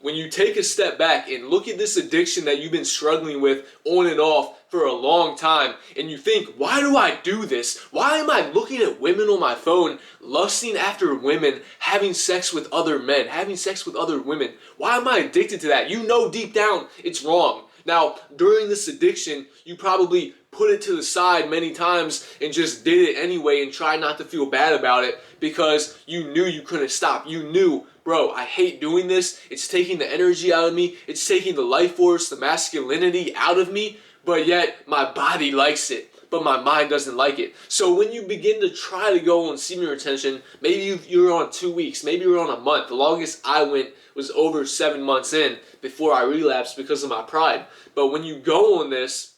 when you take a step back and look at this addiction that you've been struggling with on and off for a long time, and you think, why do I do this? Why am I looking at women on my phone, lusting after women, having sex with other men, having sex with other women? Why am I addicted to that? You know deep down it's wrong. Now, during this addiction, you probably put it to the side many times and just did it anyway and tried not to feel bad about it because you knew you couldn't stop. You knew, bro, I hate doing this. It's taking the energy out of me. It's taking the life force, the masculinity out of me, but yet my body likes it, but my mind doesn't like it. So when you begin to try to go on semen retention, maybe you're on 2 weeks, maybe you're on a month. The longest I went was over 7 months in before I relapsed because of my pride. But when you go on this,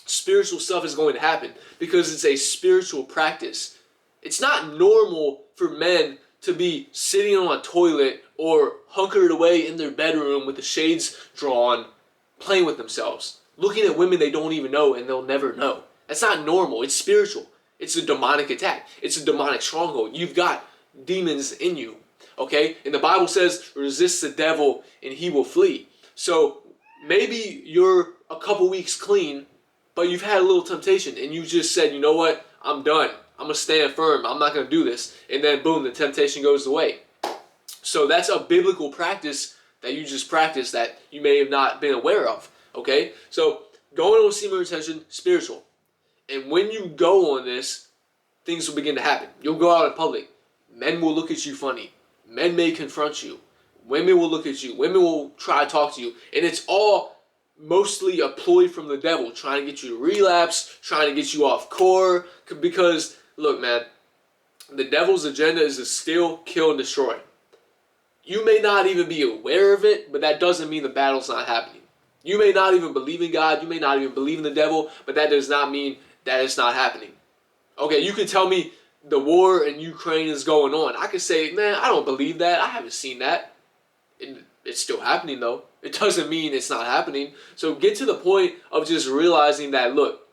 spiritual stuff is going to happen because it's a spiritual practice. It's not normal for men to be sitting on a toilet or hunkered away in their bedroom with the shades drawn, playing with themselves, looking at women they don't even know and they'll never know. That's not normal. It's spiritual. It's a demonic attack. It's a demonic stronghold. You've got demons in you. Okay? And the Bible says, resist the devil and he will flee. So maybe you're a couple weeks clean, but you've had a little temptation and you just said, you know what? I'm done. I'm going to stand firm. I'm not going to do this. And then boom, the temptation goes away. So that's a biblical practice that you just practiced that you may have not been aware of. Okay? So going on semen retention, spiritual. And when you go on this, things will begin to happen. You'll go out in public. Men will look at you funny. Men may confront you. Women will look at you. Women will try to talk to you. And it's all mostly a ploy from the devil, trying to get you to relapse, trying to get you off core. Because, look, man, the devil's agenda is to steal, kill, and destroy. You may not even be aware of it, but that doesn't mean the battle's not happening. You may not even believe in God, you may not even believe in the devil, but that does not mean that it's not happening. Okay, you can tell me the war in Ukraine is going on. I could say, man, I don't believe that. I haven't seen that. It's still happening, though. It doesn't mean it's not happening. So get to the point of just realizing that, look,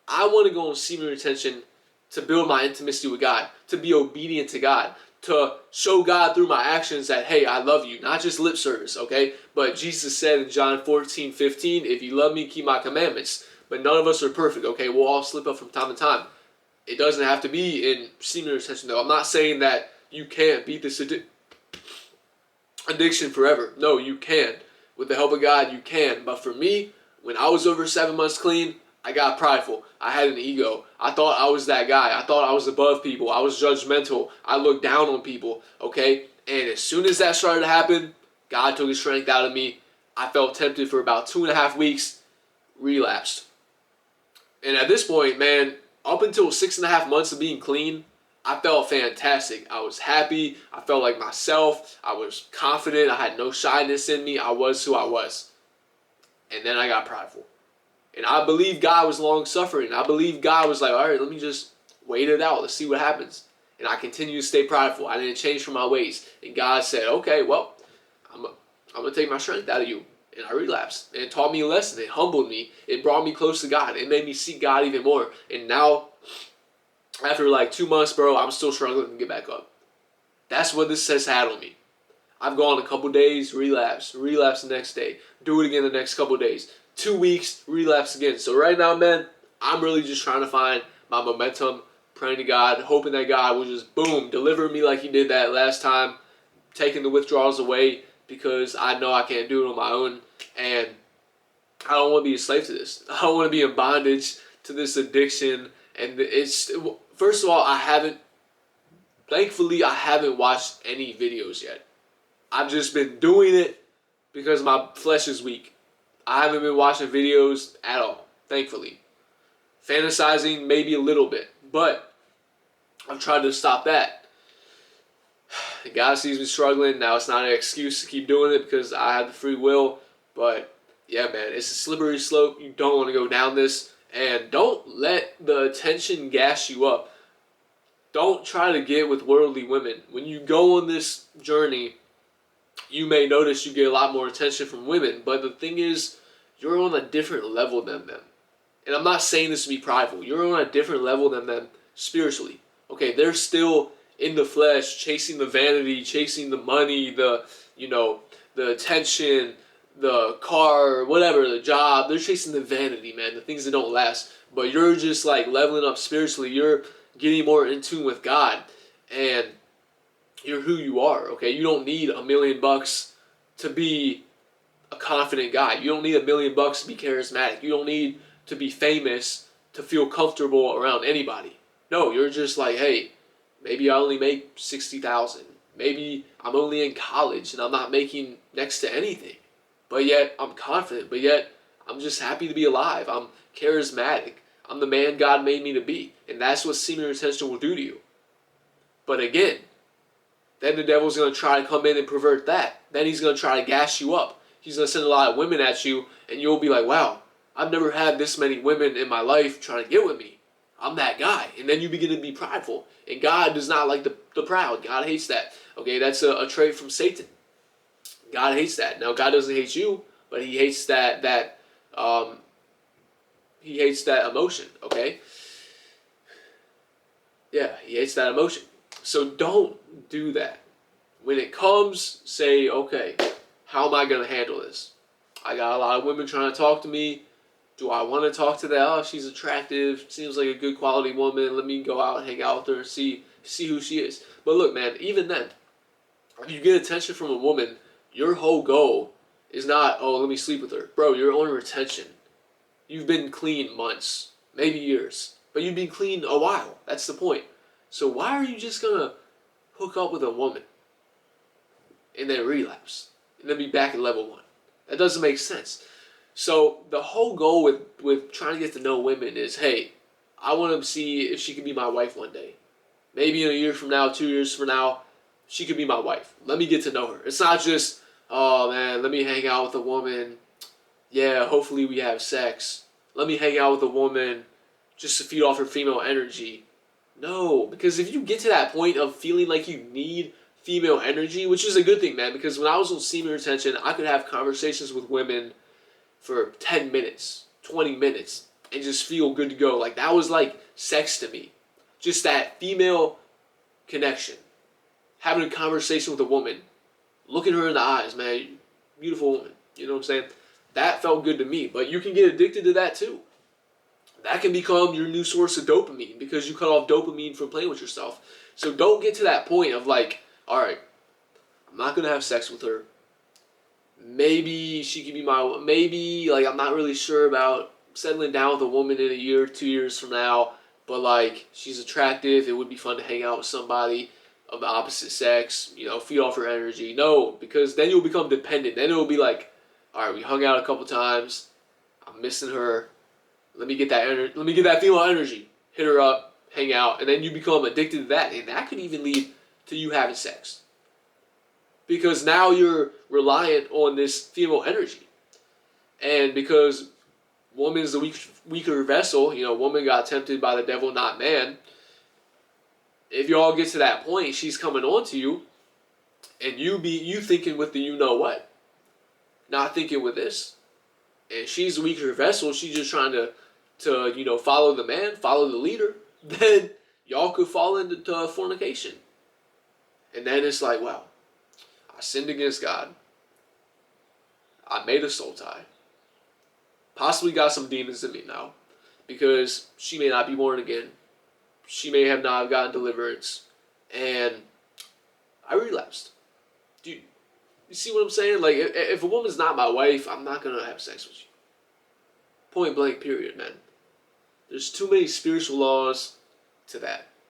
I want to go on semen retention to build my intimacy with God, to be obedient to God, to show God through my actions that, hey, I love you. Not just lip service, okay? But Jesus said in John 14:15, if you love me, keep my commandments. But none of us are perfect, okay? We'll all slip up from time to time. It doesn't have to be in semen retention, though. I'm not saying that you can't beat this addiction forever. No, you can. With the help of God, you can. But for me, when I was over 7 months clean, I got prideful. I had an ego. I thought I was that guy. I thought I was above people. I was judgmental. I looked down on people, okay? And as soon as that started to happen, God took his strength out of me. I felt tempted for about 2.5 weeks, relapsed. And at this point, man, up until 6.5 months of being clean, I felt fantastic. I was happy. I felt like myself. I was confident. I had no shyness in me. I was who I was. And then I got prideful. And I believe God was long-suffering. I believe God was like, all right, let me just wait it out. Let's see what happens. And I continued to stay prideful. I didn't change from my ways. And God said, okay, well, I'm going to take my strength out of you. And I relapsed. And it taught me a lesson. It humbled me. It brought me close to God. It made me seek God even more. And now, after like 2 months, bro, I'm still struggling to get back up. That's what this has had on me. I've gone a couple days, relapse the next day, do it again the next couple days. 2 weeks, relapse again. So right now, man, I'm really just trying to find my momentum, praying to God, hoping that God will just, boom, deliver me like he did that last time, taking the withdrawals away because I know I can't do it on my own. And I don't want to be a slave to this. I don't want to be in bondage to this addiction. And it's, first of all, thankfully, I haven't watched any videos yet. I've just been doing it because my flesh is weak. I haven't been watching videos at all, thankfully. Fantasizing maybe a little bit, but I've tried to stop that. God sees me struggling. Now it's not an excuse to keep doing it because I have the free will. But yeah, man, it's a slippery slope. You don't want to go down this. And don't let the attention gas you up. Don't try to get with worldly women. When you go on this journey, you may notice you get a lot more attention from women. But the thing is, you're on a different level than them. And I'm not saying this to be prideful. You're on a different level than them spiritually. Okay, they're still in the flesh, chasing the vanity, chasing the money, the the attention, the car, whatever, the job. They're chasing the vanity, man, the things that don't last. But you're just like leveling up spiritually. You're getting more in tune with God, and you're who you are. Okay, you don't need $1,000,000 to be a confident guy. You don't need $1,000,000 to be charismatic. You don't need to be famous to feel comfortable around anybody. No, you're just like, hey, maybe I only make 60,000. Maybe I'm only in college and I'm not making next to anything. But yet I'm confident. But yet I'm just happy to be alive. I'm charismatic. I'm the man God made me to be. And that's what semen retention will do to you. But again, then the devil's going to try to come in and pervert that. Then he's going to try to gas you up. He's going to send a lot of women at you, and you'll be like, wow, I've never had this many women in my life trying to get with me. I'm that guy. And then you begin to be prideful. And God does not like the proud. God hates that. Okay, that's a trait from Satan. God hates that. Now, God doesn't hate you, but he hates that emotion, okay? Yeah, he hates that emotion. So don't do that. When it comes, say, okay, how am I going to handle this? I got a lot of women trying to talk to me. Do I want to talk to that? Oh, she's attractive. Seems like a good quality woman. Let me go out and hang out with her and see who she is. But look, man, even then, if you get attention from a woman, your whole goal is not, oh, let me sleep with her. Bro, you're on retention. You've been clean months, maybe years. But you've been clean a while. That's the point. So why are you just going to hook up with a woman and then relapse and then be back at level 1? That doesn't make sense. So the whole goal with trying to get to know women is, hey, I want to see if she could be my wife one day. Maybe in a year from now, 2 years from now, she could be my wife. Let me get to know her. It's not just, oh man, let me hang out with a woman. Yeah, hopefully we have sex. Let me hang out with a woman just to feed off her female energy. No, because if you get to that point of feeling like you need female energy, which is a good thing, man, because when I was on semen retention, I could have conversations with women for 10 minutes, 20 minutes, and just feel good to go. Like, that was like sex to me. Just that female connection. Having a conversation with a woman. Looking her in the eyes, man. Beautiful woman. You know what I'm saying? That felt good to me. But you can get addicted to that too. That can become your new source of dopamine because you cut off dopamine from playing with yourself. So don't get to that point of like, all right, I'm not going to have sex with her. Maybe she could be maybe, like, I'm not really sure about settling down with a woman in a year, 2 years from now, but, like, she's attractive. It would be fun to hang out with somebody of the opposite sex, you know, feed off her energy. No, because then you'll become dependent. Then it'll be like, all right, we hung out a couple times. I'm missing her. Let me get that let me get that female energy. Hit her up, hang out, and then you become addicted to that, and that could even lead to you having sex. Because now you're reliant on this female energy. And because woman is the weaker vessel, you know, woman got tempted by the devil, not man. If you all get to that point, she's coming on to you, and you thinking with the you know what, not thinking with this. And she's the weaker vessel, she's just trying to you know, follow the man, follow the leader. Then y'all could fall into fornication. And then it's like, wow, I sinned against God. I made a soul tie. Possibly got some demons in me now. Because she may not be born again. She may have not gotten deliverance. And I relapsed. Dude, you see what I'm saying? Like, if a woman's not my wife, I'm not going to have sex with you. Point blank, period, man. There's too many spiritual laws to that.